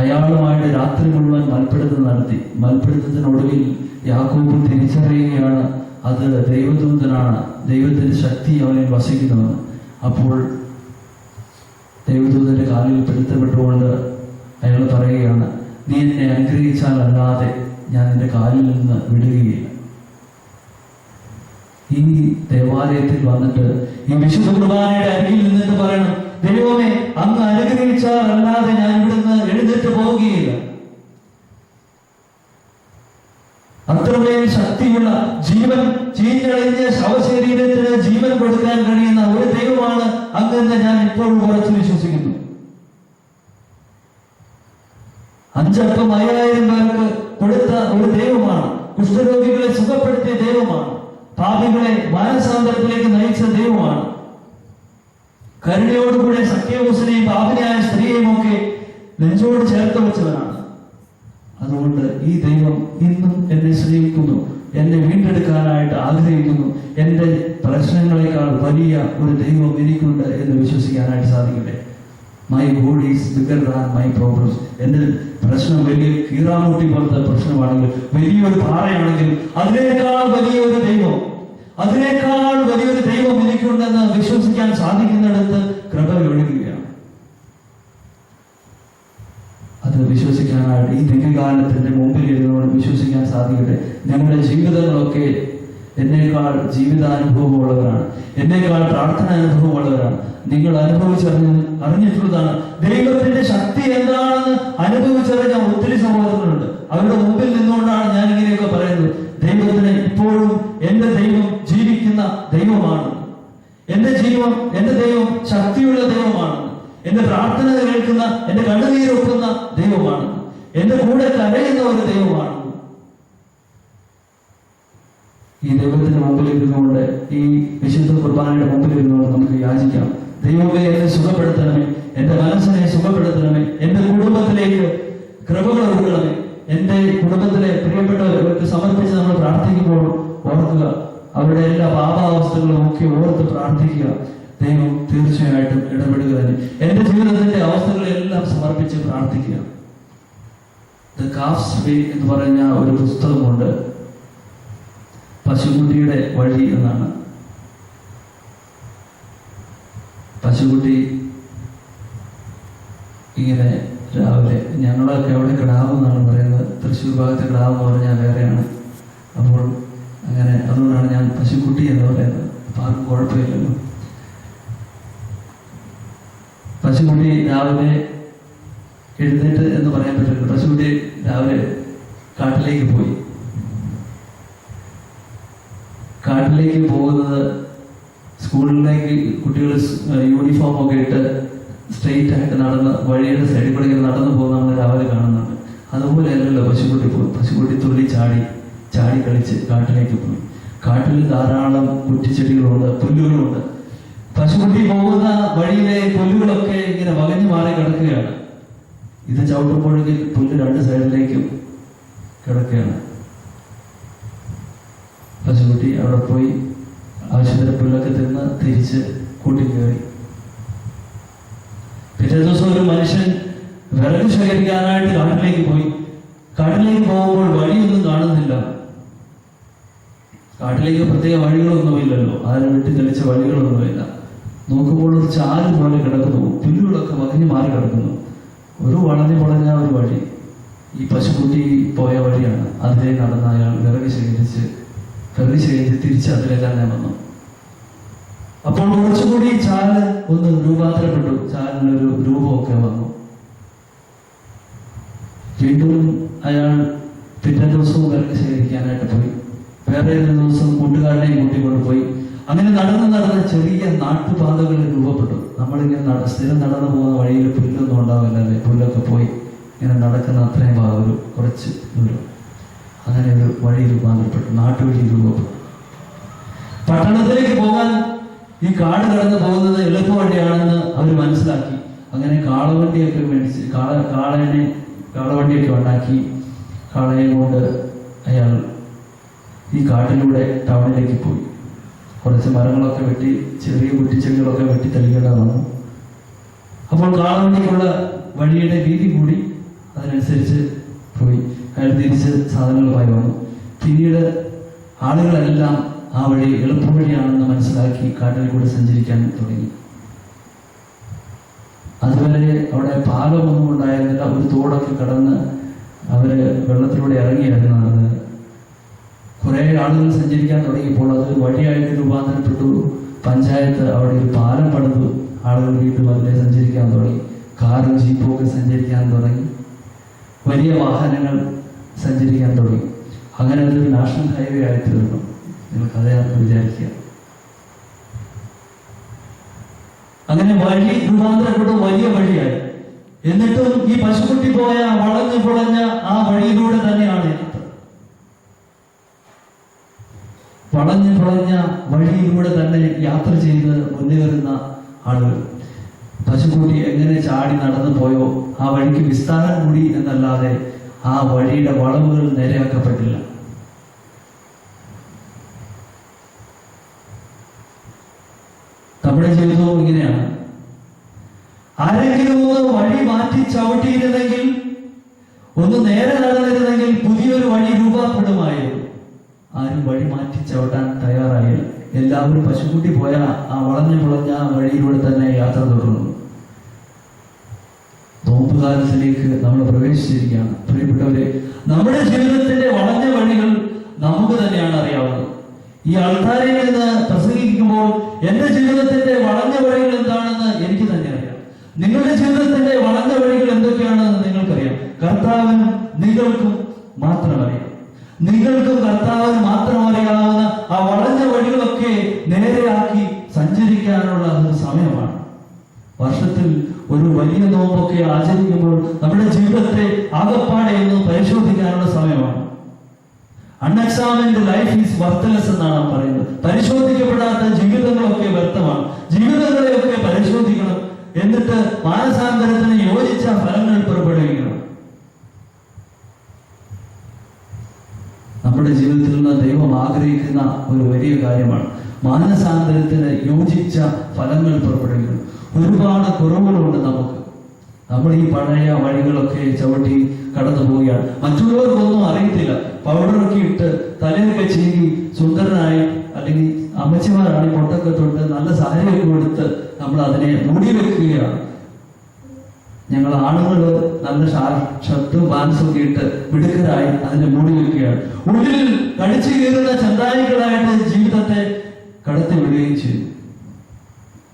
അയാളുമായിട്ട് രാത്രി മുഴുവൻ മൽപ്പിടുത്തം നടത്തി. മൽപ്പിടുത്തത്തിനൊടുവിൽ യാക്കോബ് തിരിച്ചറിയുകയാണ് അത് ദൈവദൂതനാണ്, ദൈവത്തിന്റെ ശക്തി അവനിൽ വസിക്കുന്നുവെന്ന്. അപ്പോൾ ദൈവദൂതന്റെ കാലിൽ പിടുത്തപ്പെട്ടുകൊണ്ട് അയാൾ പറയുകയാണ്, നീ എന്നെ അനുഗ്രഹിച്ചാൽ അല്ലാതെ ഞാൻ നിന്റെ കാലിൽ നിന്ന് വിടുകയില്ല. ഈ ദേവാലയത്തിൽ വന്നിട്ട് ഈ വിശുദ്ധ കുർബാനയുടെ അരികിൽ നിന്നിട്ട് പറയണം, ദൈവമേ, അങ്ങ് അനുഗ്രഹിച്ചാൽ അല്ലാതെ ഞാൻ ഇവിടുന്ന് എഴുന്നേറ്റ് പോവുകയില്ല. അത്രമേൽ ശക്തിയുള്ള, ജീവൻ ചീഞ്ഞളിഞ്ഞ ശവശരീരത്തിന് ജീവൻ കൊടുക്കാൻ കഴിയുന്ന ഒരു ദൈവമാണ് അങ്ങെന്ന് ഞാൻ ഇപ്പോഴും ഉറച്ചു വിശ്വസിക്കുന്നു. 5 അപ്പം 5000 പേർക്ക് കൊടുത്ത ഒരു ദൈവമാണ്. കുഷ്ഠരോഗികളെ സുഖപ്പെടുത്തിയ ദൈവമാണ്. പാപികളെ മാനസാന്തരത്തിലേക്ക് നയിച്ച ദൈവമാണ്. കരുണയോടുകൂടെ സഖ്യവൂസിനെയും പാപിനിയായ സ്ത്രീയെയും ഒക്കെ നെഞ്ചോട് ചേർത്ത് വെച്ചവനാണ്. അതുകൊണ്ട് ഈ ദൈവം ഇന്നും എന്നെ സ്നേഹിക്കുന്നു, എന്നെ വീണ്ടെടുക്കാനായിട്ട് ആഗ്രഹിക്കുന്നു. എൻ്റെ പ്രശ്നങ്ങളെക്കാൾ വലിയ ഒരു ദൈവം എനിക്കുണ്ട് എന്ന് വിശ്വസിക്കാനായിട്ട് സാധിക്കട്ടെ. My God is bigger than my problems. എൻ്റെ പ്രശ്നം വലിയ കീറാമൂട്ടി പോലത്തെ പ്രശ്നമാണെങ്കിൽ, വലിയൊരു പാറയാണെങ്കിൽ, അതിനേക്കാൾ വലിയൊരു ദൈവം, അതിനേക്കാൾ വലിയൊരു ദൈവം എനിക്കുണ്ടെന്ന് വിശ്വസിക്കാൻ സാധിക്കുന്നിടത്ത് കൃപ ഒഴുകുകയാണ്. അത് വിശ്വസിക്കാനായിട്ട് ഈ ദിവ്യകാലത്തിന്റെ മുമ്പിൽ ഇരുന്നുകൊണ്ട് വിശ്വസിക്കാൻ സാധിക്കട്ടെ. ഞങ്ങളുടെ ജീവിതങ്ങളൊക്കെ എന്നേക്കാൾ ജീവിതാനുഭവമുള്ളവരാണ്, എന്നേക്കാൾ പ്രാർത്ഥന അനുഭവമുള്ളവരാണ്. നിങ്ങൾ അറിഞ്ഞിട്ടുള്ളതാണ് ദൈവത്തിന്റെ ശക്തി എന്താണെന്ന് അനുഭവിച്ചറിഞ്ഞ ഒത്തിരി സഹോദരങ്ങളുണ്ട്. അവരുടെ മുമ്പിൽ നിന്നുകൊണ്ടാണ് ഞാൻ ഇങ്ങനെയൊക്കെ പറയുന്നത്. ദൈവത്തിന് ഇപ്പോഴും എന്റെ ദൈവം ജീവിക്കുന്ന ദൈവമാണ്. എന്റെ ദൈവം ശക്തിയുള്ള ദൈവമാണ്. എന്റെ പ്രാർത്ഥന കേൾക്കുന്ന, എന്റെ കണ്ണുനീരൊക്കുന്ന ദൈവമാണ്. എന്റെ കൂടെ കരയുന്ന ഒരു ദൈവമാണ്. ഈ ദൈവത്തിന്റെ മുമ്പിൽ ഇരുന്നുകൊണ്ട്, ഈ വിശുദ്ധ കുർബാനയുടെ മുമ്പിൽ ഇരുന്നുകൊണ്ട് നമുക്ക് യാചിക്കാം. ദൈവമേ, എന്നെ സുഖപ്പെടുത്തണമേ, എന്റെ മനസ്സിനെ സുഖപ്പെടുത്തണമേ, എന്റെ കുടുംബത്തിലേക്ക് കൃപകൾ കൊടുക്കണമേ. എന്റെ കുടുംബത്തിലെ പ്രിയപ്പെട്ടവർക്ക് സമർപ്പിച്ച് നമ്മൾ പ്രാർത്ഥിക്കുമ്പോൾ ഓർക്കുക, അവരുടെ എല്ലാ പാപാവസ്ഥകളും ഒക്കെ ഓർത്ത് പ്രാർത്ഥിക്കുക. ദൈവം തീർച്ചയായിട്ടും ഇടപെടുക തന്നെ. എന്റെ ജീവിതത്തിന്റെ അവസ്ഥകളെല്ലാം സമർപ്പിച്ച് പ്രാർത്ഥിക്കുക. ദ കാഫ്സ് വേ എന്ന് പറഞ്ഞ ഒരു പുസ്തകമുണ്ട്, പശുക്കുട്ടിയുടെ വഴി എന്നാണ്. പശുക്കുട്ടി ഇങ്ങനെ രാവിലെ, ഞങ്ങളൊക്കെ എവിടെ കിടാവ് എന്നാണ് പറയുന്നത്, തൃശ്ശൂർ ഭാഗത്ത് കിടാവ് എന്ന് പറഞ്ഞാൽ വേറെയാണ്. അപ്പോൾ അങ്ങനെ അതുകൊണ്ടാണ് ഞാൻ പശുക്കുട്ടി എന്ന് പറയുന്നത്. അപ്പം ആർക്കും കുഴപ്പമില്ലല്ലോ. പശുക്കുട്ടി രാവിലെ എഴുന്നേറ്റ് എന്ന് പറയാൻ പറ്റില്ല. പശുക്കുട്ടി രാവിലെ കാട്ടിലേക്ക് പോയി. കാട്ടിലേക്ക് പോകുന്നത് സ്കൂളിലേക്ക് കുട്ടികൾ യൂണിഫോം ഒക്കെ ഇട്ട് സ്ട്രെയിറ്റ് ആയിട്ട് നടന്ന് വഴിയുടെ സൈഡിൽ കൂടെ ഇങ്ങനെ നടന്നു പോകുന്ന നമ്മൾ രാവിലെ കാണുന്നുണ്ട്. അതുപോലെ അല്ലല്ലോ പശുക്കുട്ടി പോയി. പശുക്കുട്ടി തുള്ളി ചാടി കളിച്ച് കാട്ടിലേക്ക് പോയി. കാട്ടിൽ ധാരാളം കുറ്റിച്ചെടികളുണ്ട്, പുല്ലുകളുണ്ട്. പശുക്കുട്ടി പോകുന്ന വഴിയിലെ പുല്ലുകളൊക്കെ ഇങ്ങനെ വകഞ്ഞു മാറി കിടക്കുകയാണ്. ഇത് ചവിട്ടുമ്പോഴേക്കും പുല്ല് രണ്ട് സൈഡിലേക്കും കിടക്കുകയാണ്. പശുക്കുട്ടി അവിടെ പോയി ആവശ്യത്തിന് പുല്ലൊക്കെ തിന്ന് തിരിച്ച് കൂട്ടി കയറി. പിറ്റേ ദിവസം ഒരു മനുഷ്യൻ വിറക് ശേഖരിക്കാനായിട്ട് കാട്ടിലേക്ക് പോയി. കാട്ടിലേക്ക് പോകുമ്പോൾ വഴിയൊന്നും കാണുന്നില്ല. കാട്ടിലേക്ക് പ്രത്യേക വഴികളൊന്നുമില്ലല്ലോ, ആരും വെട്ടി തെളിച്ച വഴികളൊന്നുമില്ല. നോക്കുമ്പോൾ ഒരു ചാല് പോലെ കിടക്കുന്നു, പുല്ലുകളൊക്കെ വകഞ്ഞു മാറി കിടക്കുന്നു. ഒരു വളഞ്ഞു പൊളഞ്ഞ ഒരു വഴി, ഈ പശുക്കുട്ടി പോയ വഴിയാണ്. അതിലെ നടന്ന അയാൾ വിറക് ശേഖരിച്ച് തിരിച്ച് അതിലെല്ലാം ഞാൻ വന്നു. അപ്പോൾ കുറച്ചുകൂടി ചാല് ഒന്ന് രൂപാന്തരപ്പെട്ടു, ചാലിനൊരു രൂപമൊക്കെ വന്നു. വീണ്ടും അയാൾ പിറ്റേ ദിവസവും വിറക് ശേഖരിക്കാനായിട്ട് പോയി. വേറെ ഒരു ദിവസം കൂട്ടുകാരനെയും കൂട്ടിക്കൊണ്ട് പോയി. അങ്ങനെ നടന്ന് ചെറിയ നാട്ടുപാതകൾ രൂപപ്പെട്ടു. നമ്മളിങ്ങനെ സ്ഥിരം നടന്നു പോകുന്ന വഴിയിൽ പുല്ലൊന്നും ഉണ്ടാവില്ലല്ലേ, പുല്ലൊക്കെ പോയി ഇങ്ങനെ നടക്കുന്ന അത്രയും ഭാഗം കുറച്ച് ദൂരം അങ്ങനെ ഒരു വഴി രൂപാന്തരപ്പെട്ടു, നാട്ടുവഴി രൂപപ്പെട്ടു. പട്ടണത്തിലേക്ക് പോകാൻ ഈ കാട് കടന്ന് പോകുന്നത് എളുപ്പ വഴിയാണെന്ന് അവർ മനസ്സിലാക്കി. അങ്ങനെ കാളവണ്ടിയൊക്കെ മേടിച്ച് കാളവണ്ടിയൊക്കെ ഉണ്ടാക്കി കാളയെ കൊണ്ട് അയാൾ ഈ കാട്ടിലൂടെ ടൗണിലേക്ക് പോയി. കുറച്ച് മരങ്ങളൊക്കെ വെട്ടി, ചെറിയ കുറ്റിച്ചെടികളൊക്കെ വെട്ടി തെളിക്കേണ്ടി വന്നു. അപ്പോൾ കാളവണ്ടിക്കുള്ള വഴിയുടെ വീതി കൂടി, അതിനനുസരിച്ച് പോയി. അയാൾ തിരിച്ച് സാധനങ്ങളുമായി വന്നു. പിന്നീട് ആളുകളെല്ലാം ആ വഴി എളുപ്പവഴിയാണെന്ന് മനസ്സിലാക്കി കാട്ടിൽ കൂടെ സഞ്ചരിക്കാൻ തുടങ്ങി. അതുവരെ അവിടെ പാലമൊന്നും ഉണ്ടായിരുന്നില്ല. ഒരു തോടൊക്കെ കടന്ന് അവര് വെള്ളത്തിലൂടെ ഇറങ്ങിയായിരുന്നു നടന്നത്. കുറെ ആളുകൾ സഞ്ചരിക്കാൻ തുടങ്ങിയപ്പോൾ അതൊരു വഴിയായിട്ട് രൂപാന്തരപ്പെട്ടു. പഞ്ചായത്ത് അവിടെ ഒരു പാലം പണിതു. ആളുകൾ വീണ്ടും അതിലെ സഞ്ചരിക്കാൻ തുടങ്ങി. കാറും ജീപ്പും ഒക്കെ സഞ്ചരിക്കാൻ തുടങ്ങി. വലിയ വാഹനങ്ങൾ സഞ്ചരിക്കാൻ തുടങ്ങി. അങ്ങനെ അതൊരു നാഷണൽ ഹൈവേ ആയി തീർന്നു. നിങ്ങൾക്ക് അതേന്ന് വിചാരിക്കുക. അങ്ങനെ വഴി രൂപാന്തരപ്പെട്ടു, വലിയ വഴിയായി. എന്നിട്ടും ഈ പശുക്കുട്ടി പോയ വളഞ്ഞു പൊളഞ്ഞ ആ വഴിയിലൂടെ തന്നെയാണ് യാത്ര. വളഞ്ഞു പൊളഞ്ഞ വഴിയിലൂടെ തന്നെ യാത്ര ചെയ്ത് മുന്നേറുന്ന ആളുകൾ. പശുക്കുട്ടി എങ്ങനെ ചാടി നടന്നു പോയോ ആ വഴിക്ക് വിസ്താരം കൂടി എന്നല്ലാതെ ആ വഴിയുടെ വളവുകൾ നേരെയാക്കപ്പെട്ടില്ല. നമ്മുടെ ജീവിതവും ഇങ്ങനെയാണ്. ആരെങ്കിലും ഒന്ന് വഴി മാറ്റി ചവിട്ടിയിരുന്നെങ്കിൽ, ഒന്ന് നേരെ നടന്നിരുന്നെങ്കിൽ പുതിയൊരു വഴി രൂപപ്പെടുമായിരുന്നു. ആരും വഴി മാറ്റി ചവിട്ടാൻ തയ്യാറായില്ല. എല്ലാവരും പശുക്കുട്ടി പോയ ആ വളഞ്ഞു പൊളഞ്ഞ ആ വഴിയിലൂടെ തന്നെ യാത്ര തുടർന്നു. നോമ്പുകാലത്തിലേക്ക് നമ്മൾ പ്രവേശിച്ചിരിക്കുകയാണ്. പ്രിയപ്പെട്ടവരെ, നമ്മുടെ ജീവിതത്തിന്റെ വളഞ്ഞ വഴികൾ നമുക്ക് തന്നെയാണ് അറിയാവുന്നത്. ഈ ആൾക്കാരിൽ നിന്ന് പ്രസംഗിക്കുമ്പോൾ എന്റെ ജീവിതത്തിന്റെ വളഞ്ഞ വഴികൾ എന്താണെന്ന് എനിക്ക് തന്നെ അറിയാം. നിങ്ങളുടെ ജീവിതത്തിന്റെ വളഞ്ഞ വഴികൾ എന്തൊക്കെയാണെന്ന് നിങ്ങൾക്കറിയാം. കർത്താവിനും നിങ്ങൾക്കും മാത്രം അറിയാം. നിങ്ങൾക്കും കർത്താവിന് മാത്രം അറിയാവുന്ന ആ വളഞ്ഞ വഴികളൊക്കെ നേരെയാക്കി സഞ്ചരിക്കാനുള്ള ഒരു സമയമാണ്. വർഷത്തിൽ ഒരു വലിയ നോമ്പൊക്കെ ആചരിക്കുമ്പോൾ നമ്മുടെ ജീവിതത്തെ ആകപ്പാടെ ഒന്ന് പരിശോധിക്കാനുള്ള സമയമാണ്. അൺഎക്സാമിൻഡ് ലൈഫ് ഈസ് വർത്ത്ലെസ് എന്നാണ് പറയുന്നത്. പരിശോധിക്കപ്പെടാത്ത ജീവിതങ്ങളൊക്കെ വ്യർത്ഥമാണ്. ജീവിതങ്ങളെയൊക്കെ പരിശോധിക്കണം. എന്നിട്ട് മാനസാന്തരത്തിന് യോജിച്ച ഫലങ്ങൾ പുറപ്പെടുവിക്കണം. നമ്മുടെ ജീവിതത്തിൽ നിന്ന് ദൈവം ആഗ്രഹിക്കുന്ന ഒരു വലിയ കാര്യമാണ് മാനസാന്തരത്തിന് യോജിച്ച ഫലങ്ങൾ പുറപ്പെടുവിക്കണം. ഒരുപാട് കുറവുകളുണ്ട് നമുക്ക്. നമ്മൾ ഈ പഴയ വഴികളൊക്കെ ചവിട്ടി കടന്നു പോവുകയാണ്. മറ്റുള്ളവർക്കൊന്നും അറിയത്തില്ല. പൗഡറൊക്കെ ഇട്ട് തലയൊക്കെ ചീകി സുന്ദരനായി, അല്ലെങ്കിൽ അമ്മച്ചിമാരാണ് പൊട്ടൊക്കെ തൊട്ട് നല്ല സാരിയൊക്കെ കൊടുത്ത് നമ്മൾ അതിനെ മൂടി വെക്കുകയാണ്. ഞങ്ങൾ ആണുങ്ങൾ നല്ല ഷർട്ടും പാൻസും ഒക്കെ ഇട്ട് മിടുക്കരായി അതിനെ മൂടി വെക്കുകയാണ്. ഉള്ളിൽ കടിച്ചു കീറുന്ന ചന്തായികളായിട്ട് ജീവിതത്തെ കടത്തി വിടുകയും ചെയ്തു.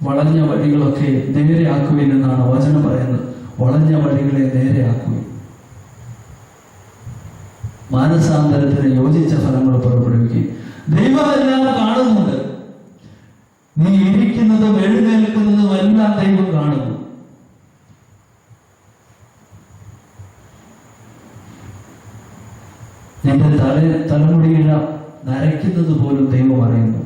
വളഞ്ഞ വഴികളൊക്കെ നേരെയാക്കുവിൻ എന്നാണ് വചനം പറയുന്നത്. വളഞ്ഞ വഴികളെ നേരെയാക്കുവിൻ. മാനസാന്തരത്തിന് യോജിച്ച ഫലങ്ങൾ പുറപ്പെടുവിക്കുകയും. ദൈവമെല്ലാം കാണുന്നുണ്ട്. നീ ഇരിക്കുന്നതും എഴുന്നേൽക്കുന്നതും എല്ലാം ദൈവം കാണുന്നു. നിന്റെ തലമുടിയിഴ നരയ്ക്കുന്നത് പോലും ദൈവം അറിയുന്നു.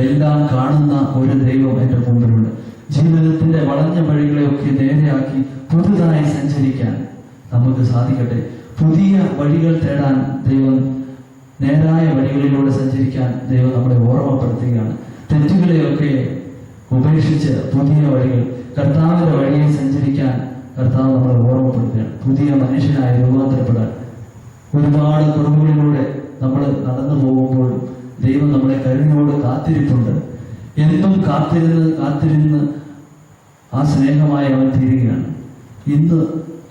എല്ലാം കാണുന്ന ഒരു ദൈവം എൻ്റെ മുമ്പിലുണ്ട്. ജീവിതത്തിന്റെ വളഞ്ഞ വഴികളെയൊക്കെ നേരെയാക്കി പുതുതായി സഞ്ചരിക്കാൻ നമുക്ക് സാധിക്കട്ടെ. പുതിയ വഴികൾ തേടാൻ ദൈവം, നേരായ വഴികളിലൂടെ സഞ്ചരിക്കാൻ ദൈവം നമ്മളെ ഓർമ്മപ്പെടുത്തുകയാണ്. തെറ്റുകളെയൊക്കെ ഉപേക്ഷിച്ച് പുതിയ വഴികൾ, കർത്താവിന്റെ വഴിയെ സഞ്ചരിക്കാൻ കർത്താവ് നമ്മളെ ഓർമ്മപ്പെടുത്തുകയാണ്. പുതിയ മനുഷ്യനായി രൂപാന്തരപ്പെടാൻ ഒരുപാട് കുറവുകളിലൂടെ നമ്മൾ നടന്നു പോകുമ്പോൾ ദൈവം നമ്മളെ കരുണയോട് കാത്തിരിപ്പുണ്ട്. എന്നും കാത്തിരുന്ന് ആ സ്നേഹമായി അവൻ തീരുകയാണ്. ഇന്ന്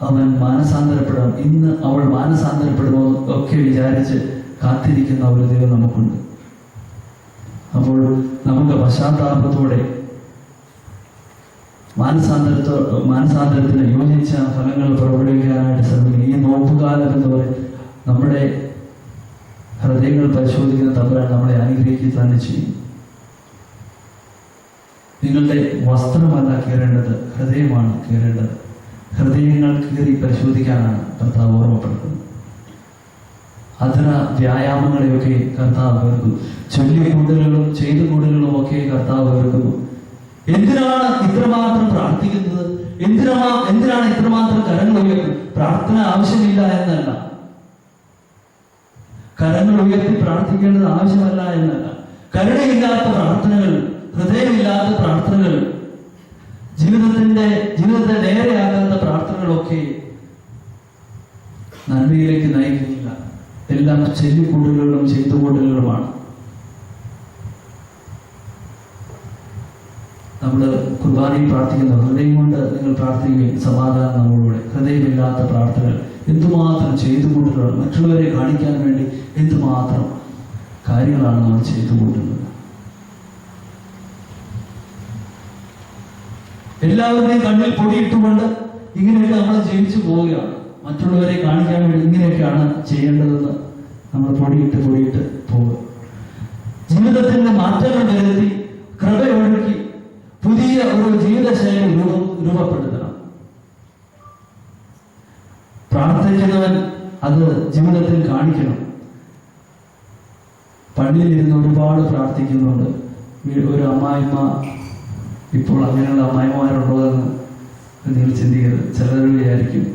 അവൻ മാനസാന്തരപ്പെടാം, ഇന്ന് അവൾ മാനസാന്തരപ്പെടുമോ ഒക്കെ വിചാരിച്ച് കാത്തിരിക്കുന്ന ഒരു ദൈവം നമുക്കുണ്ട്. അപ്പോൾ നമുക്ക് പശ്ചാത്താപത്തോടെ മാനസാന്തരത്തിന് യോജിച്ച ഫലങ്ങൾ പുറപ്പെടുവിക്കാനായിട്ട് ശ്രമിക്കുക. ഈ നോമ്പുകാലം എന്ന് പറയും നമ്മുടെ ഹൃദയങ്ങൾ പരിശോധിക്കുന്ന തമ്പുരാൻ നമ്മളെ അനുഗ്രഹിക്കുക തന്നെ ചെയ്യും. നിങ്ങളുടെ വസ്ത്രമല്ല കീറേണ്ടത്, ഹൃദയമാണ് കീറേണ്ടത്. ഹൃദയങ്ങൾ കീറി പരിശോധിക്കാനാണ് കർത്താവ് ഓർമ്മപ്പെടുന്നത്. അധര വ്യായാമങ്ങളെയൊക്കെ കർത്താവ് വെറുക്കുന്നു. ചൊല്ലിക്കൂടലുകളും ചെയ്തുകൂടലുകളും ഒക്കെ കർത്താവ് വെറുക്കുന്നു. എന്തിനാണ് ഇത്രമാത്രം പ്രാർത്ഥിക്കുന്നത്? എന്തിനാണ് ഇത്രമാത്രം കരങ്ങൾ ഉയർത്തുന്നത്? പ്രാർത്ഥന ആവശ്യമില്ല എന്നല്ല, കരങ്ങൾ ഉയർത്തി പ്രാർത്ഥിക്കേണ്ടത് ആവശ്യമല്ല എന്നല്ല. കരുണയില്ലാത്ത പ്രാർത്ഥനകൾ, ഹൃദയമില്ലാത്ത പ്രാർത്ഥനകൾ, ജീവിതത്തെ നേരെയാകാത്ത പ്രാർത്ഥനകളൊക്കെ നന്മയിലേക്ക് നയിക്കുന്നില്ല. എല്ലാം ചെല്ലിക്കൂടലുകളും ചെയ്തുകൂടലുകളുമാണ്. നമ്മൾ കുർബാനയിൽ പ്രാർത്ഥിക്കുന്ന ഹൃദയം കൊണ്ട് നിങ്ങൾ പ്രാർത്ഥിക്കുകയും സമാധാനം നമ്മളോട്. ഹൃദയമില്ലാത്ത പ്രാർത്ഥനകൾ എന്തുമാത്രം ചെയ്തുകൂടലുകൾ, മറ്റുള്ളവരെ കാണിക്കാൻ വേണ്ടി എന്തുമാത്രം കാര്യങ്ങളാണ് നമ്മൾ ചെയ്തുകൂട്ടുന്നത്. എല്ലാവരുടെയും കണ്ണിൽ പൊടിയിട്ടുകൊണ്ട് ഇങ്ങനെയൊക്കെ നമ്മൾ ജീവിച്ചു പോവുകയാണ്. മറ്റുള്ളവരെ കാണിക്കാൻ വേണ്ടി ഇങ്ങനെയൊക്കെയാണ് ചെയ്യേണ്ടതെന്ന് നമ്മൾ പൊടിയിട്ട് പോവുക. ജീവിതത്തിന്റെ മാറ്റങ്ങൾ വരുത്തി കൃപയൊഴുക്കി പുതിയ ഒരു ജീവിതശൈലി രൂപപ്പെടുത്തണം. പ്രാർത്ഥിക്കുന്നവൻ അത് ജീവിതത്തിൽ കാണിക്കണം. പള്ളിയിൽ ഇരുന്ന് ഒരുപാട് പ്രാർത്ഥിക്കുന്നുണ്ട്. ഒരു അമ്മായിമ്മ, ഇപ്പോൾ അങ്ങനെയുള്ള അമ്മായിമാരുണ്ടോ എന്ന് നിങ്ങൾ ചിന്തിക്കരുത്. ചിലർ വിചാരിക്കും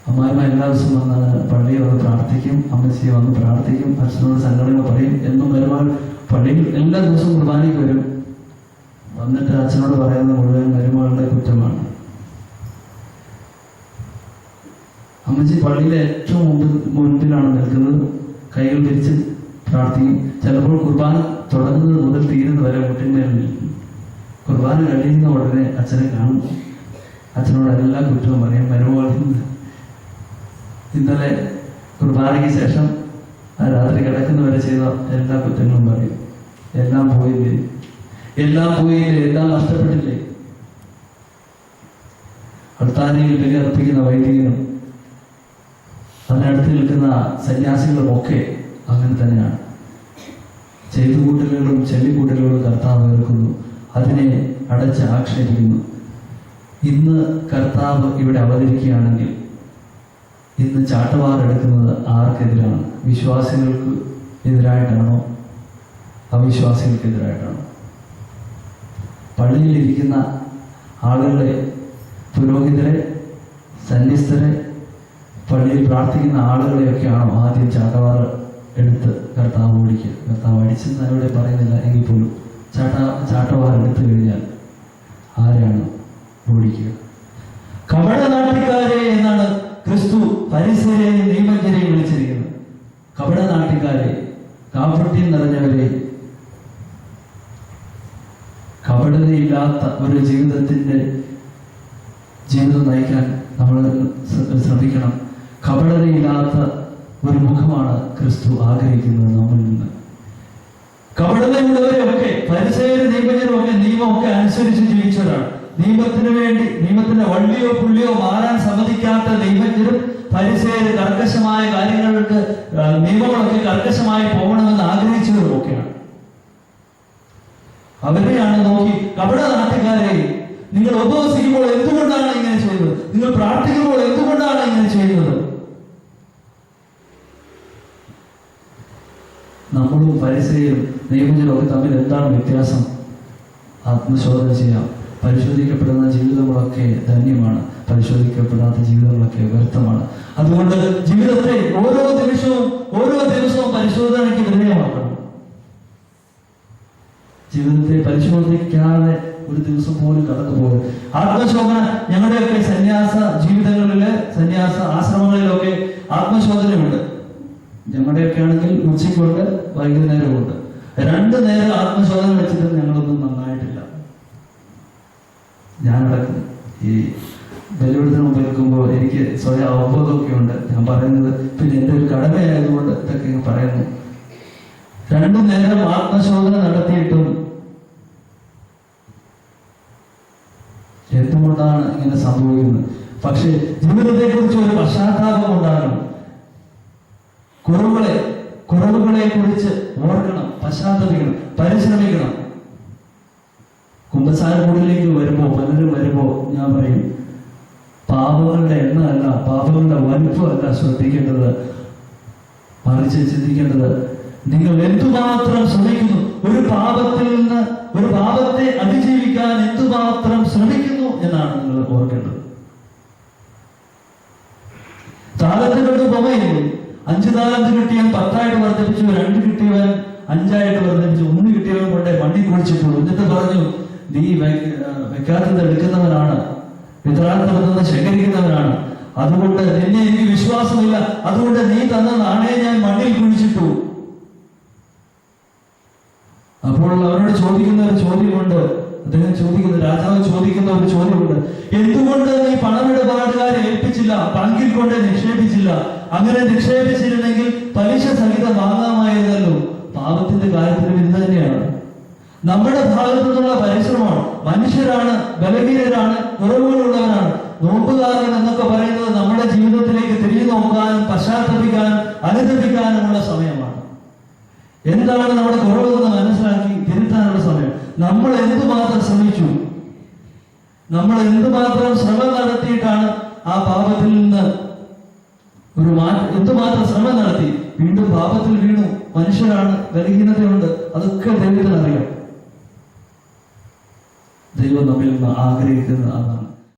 അമ്മായിമ്മ എല്ലാ ദിവസവും വന്ന് പള്ളിയിൽ വന്ന് പ്രാർത്ഥിക്കും, അമ്മച്ചിയെ വന്ന് പ്രാർത്ഥിക്കും, അച്ഛനോട് സങ്കടങ്ങൾ പറയും എന്നും വരുമ്പോൾ പള്ളിയിൽ എല്ലാ ദിവസവും കുർബാനയ്ക്ക് വരും. വന്നിട്ട് അച്ഛനോട് പറയുന്ന മുഴുവൻ മരുമകളുടെ കുറ്റമാണ്. അമ്മച്ചി പള്ളിയിലെ ഏറ്റവും മുൻപിലാണ് നിൽക്കുന്നത്, കൈകൾ പിരിച്ച് പ്രാർത്ഥിക്കും. ചിലപ്പോൾ കുർബാന തുടങ്ങുന്നത് മുതൽ തീരുന്നത് വരെ മുട്ടിന്മേൽ നിൽക്കും. കുർബാന കഴിയുന്ന ഉടനെ അച്ഛനെ കാണും, അച്ഛനോട് എല്ലാ കുറ്റവും പറയും. മരുമകളിൽ ഇന്നലെ കുർബാനയ്ക്ക് ശേഷം രാത്രി കിടക്കുന്നവരെ ചെയ്ത എല്ലാ കുറ്റങ്ങളും പറയും. എല്ലാം പോയില്ലേ, എല്ലാം നഷ്ടപ്പെട്ടില്ലേ. അൾത്താരയിൽ ബലി അർപ്പിക്കുന്ന വൈദികനും അതിനടുത്ത് നിൽക്കുന്ന സന്യാസികളും ഒക്കെ അങ്ങനെ തന്നെയാണ്. ചെയ്തുകൂട്ടലുകളും ചെല്ലിക്കൂട്ടലുകളും കർത്താവ് വെറുക്കുന്നു, അതിനെ അടച്ച് ആക്ഷേപിക്കുന്നു. ഇന്ന് കർത്താവ് ഇവിടെ അവതരിക്കുകയാണെങ്കിൽ ഇന്ന് ചാട്ടവാറെടുക്കുന്നത് ആർക്കെതിരാണ്? വിശ്വാസികൾക്ക് എതിരായിട്ടാണോ അവിശ്വാസികൾക്കെതിരായിട്ടാണോ? പള്ളിയിലിരിക്കുന്ന ആളുകളെ, പുരോഹിതരെ, സന്യസ്തരെ, പള്ളിയിൽ പ്രാർത്ഥിക്കുന്ന ആളുകളെയൊക്കെയാണോ ആദ്യം ചാട്ടവാറ് എടുത്ത് കർത്താവ് ഓടിക്കുക? കർത്താവ് അടിച്ചെന്ന് അവിടെ പറയുന്നില്ല എങ്കിൽ പോലും ചാട്ടവാറ് എടുത്തു കഴിഞ്ഞാൽ ആരെയാണ് ഓടിക്കുക? കപടനാട്ടിക്കാരെ എന്നാണ് ക്രിസ്തു പരിസരെയും നിയമജ്ഞരെയും വിളിച്ചിരിക്കുന്നത്. കപടനാട്ടിക്കാരെ, കാപട്യം നിറഞ്ഞവരെ, കപടതയില്ലാത്ത ഒരു ജീവിതം നയിക്കാൻ നമ്മൾ ശ്രമിക്കണം. കപടതയില്ലാത്ത ഒരു മുഖമാണ് ക്രിസ്തു ആഗ്രഹിക്കുന്നത് നമ്മിൽ നിന്ന്. കപടതയുള്ളവരെയൊക്കെ, പരിസരവും നിയമജ്ഞരും ഒക്കെ നിയമമൊക്കെ അനുസരിച്ച് ജീവിച്ചവരാണ്. നിയമത്തിന് വേണ്ടി നിയമത്തിന്റെ വള്ളിയോ പുള്ളിയോ മാറാൻ സമ്മതിക്കാത്ത ദൈവജ്ഞരും ഫരിസേയര് കർക്കശമായ കാര്യങ്ങൾക്ക് നിയമങ്ങളൊക്കെ കർക്കശമായി പോകണമെന്ന് ആഗ്രഹിച്ചവരും ഒക്കെയാണ്. അവരെയാണ് നോക്കി കപട നാട്ടുകാരെ, നിങ്ങൾ ഉപവസിക്കുമ്പോൾ എന്തുകൊണ്ടാണ് ഇങ്ങനെ ചെയ്യുന്നത്? നിങ്ങൾ പ്രാർത്ഥിക്കുമ്പോൾ എന്തുകൊണ്ടാണ് ഇങ്ങനെ ചെയ്യുന്നത്? നമ്മളും ഫരിസേയരും നിയമജ്ഞരും ഒക്കെ തമ്മിൽ എന്താണ് വ്യത്യാസം? ആത്മശോധന ചെയ്യാം. പരിശോധിക്കപ്പെടുന്ന ജീവിതങ്ങളൊക്കെ ധന്യമാണ്, പരിശോധിക്കപ്പെടാത്ത ജീവിതങ്ങളൊക്കെ വ്യർത്ഥമാണ്. അതുകൊണ്ട് ജീവിതത്തെ ഓരോ ദിവസവും പരിശോധനയ്ക്ക് വിധേയമാക്കണം. ജീവിതത്തെ പരിശോധിക്കാതെ ഒരു ദിവസം പോലും കടന്നുപോകും. ആത്മശോധന ഞങ്ങളുടെയൊക്കെ സന്യാസ ജീവിതങ്ങളില്, സന്യാസ ആശ്രമങ്ങളിലൊക്കെ ആത്മശോധനയുണ്ട്. ഞങ്ങളുടെയൊക്കെ ആണെങ്കിൽ ഉച്ചയ്ക്കുണ്ട്, വൈകുന്നേരമുണ്ട്. 2 നേരം ആത്മശോധന വെച്ചിട്ട് ഞങ്ങളൊന്നും നന്നായിട്ടില്ല. ഞാനടക്കം ഈ ബലിപീഠത്തിന് മുമ്പ് നിൽക്കുമ്പോൾ എനിക്ക് സ്വയം അവബോധമൊക്കെ ഉണ്ട്. ഞാൻ പറയുന്നത് പിന്നെ എൻ്റെ ഒരു കടമയായതുകൊണ്ട് ഇതൊക്കെ പറയുന്നു. 2 നേരം ആത്മശോധന നടത്തിയിട്ടും എന്തുകൊണ്ടാണ് ഇങ്ങനെ സംഭവിക്കുന്നത്? പക്ഷെ ജീവിതത്തെ കുറിച്ച് ഒരു പശ്ചാത്താപം ഉണ്ടാകണം. കുറവുകളെ കുറിച്ച് ഓർക്കണം, പശ്ചാത്തപിക്കണം, പരിശ്രമിക്കണം. കുമ്പസാരക്കൂടിലേക്ക് പലരും വരുമ്പോ ഞാൻ പറയും, പാപങ്ങളുടെ എണ്ണമല്ല, പാപങ്ങളുടെ വലുപ്പമല്ല ശ്രദ്ധിക്കേണ്ടത്, മറിച്ച് ചിന്തിക്കേണ്ടത് നിങ്ങൾ എന്തുമാത്രം ശ്രമിക്കുന്നു, ഒരു പാപത്തെ അതിജീവിക്കാൻ എന്തുമാത്രം ശ്രമിക്കുന്നു എന്നാണ് നിങ്ങൾ ഓർക്കേണ്ടത്. താലന്തുകളുടെ ഉപമയില്ലേ? 5 താലന്ത് കിട്ടിയാൽ 10 വർദ്ധിപ്പിച്ചു, 2 കിട്ടിയവൻ 5 വർദ്ധിപ്പിച്ചു, 1 കിട്ടിയവൻ കൊണ്ടേ മണ്ണി കുഴിച്ചിട്ടുള്ളൂ. എന്നിട്ട് പറഞ്ഞു, നീ വെക്കാത്തത് എടുക്കുന്നവനാണ്, വിതറാത്തതിൽ നിന്ന് ശേഖരിക്കുന്നവനാണ്. അതുകൊണ്ട് നിന്നെ എനിക്ക് വിശ്വാസമില്ല, അതുകൊണ്ട് നീ തന്ന നാണയം ഞാൻ മണ്ണിൽ കുഴിച്ചിട്ടു. അപ്പോൾ അവരോട് ചോദിക്കുന്ന ഒരു ചോദ്യമുണ്ട്. രാജാവ് ചോദിക്കുന്ന ഒരു ചോദ്യമുണ്ട്, എന്തുകൊണ്ട് നീ പണമിടപാടുകാരെ ഏൽപ്പിച്ചില്ല, പങ്കിൽ കൊണ്ട് നിക്ഷേപിച്ചില്ല? അങ്ങനെ നിക്ഷേപിച്ചിരുന്നെങ്കിൽ പലിശ സഹിതം വാങ്ങാമായിരുന്നല്ലോ. പാപത്തിന്റെ കാര്യത്തിലും ഇത് തന്നെയാണ്. നമ്മുടെ ഭാഗത്തു നിന്നുള്ള പരിശ്രമമാണ്. മനുഷ്യരാണ്, ബലഹീനരാണ്, കുറവുകളുള്ളവരാണ്. നോമ്പുകാരൻ എന്നൊക്കെ പറയുന്നത് നമ്മുടെ ജീവിതത്തിലേക്ക് തിരിഞ്ഞു നോക്കാനും പശ്ചാത്തപിക്കാനും അനുദപിക്കാനുമുള്ള സമയമാണ്. എന്താണ് നമ്മുടെ കുറവെന്ന് മനസ്സിലാക്കി തിരുത്താനുള്ള സമയം. നമ്മൾ എന്തുമാത്രം ശ്രമിച്ചു, നമ്മൾ എന്തുമാത്രം ശ്രമം നടത്തിയിട്ടാണ് ആ പാപത്തിൽ നിന്ന് എന്തുമാത്രം ശ്രമം നടത്തി വീണ്ടും പാപത്തിൽ വീണു. മനുഷ്യരാണ്, ബലഹീനതയുണ്ട്, അതൊക്കെ ദൈവത്തിന് അറിയാം. ദൈവം നമ്മിൽ നിന്ന് ആഗ്രഹിക്കുന്നത് അതാണ്.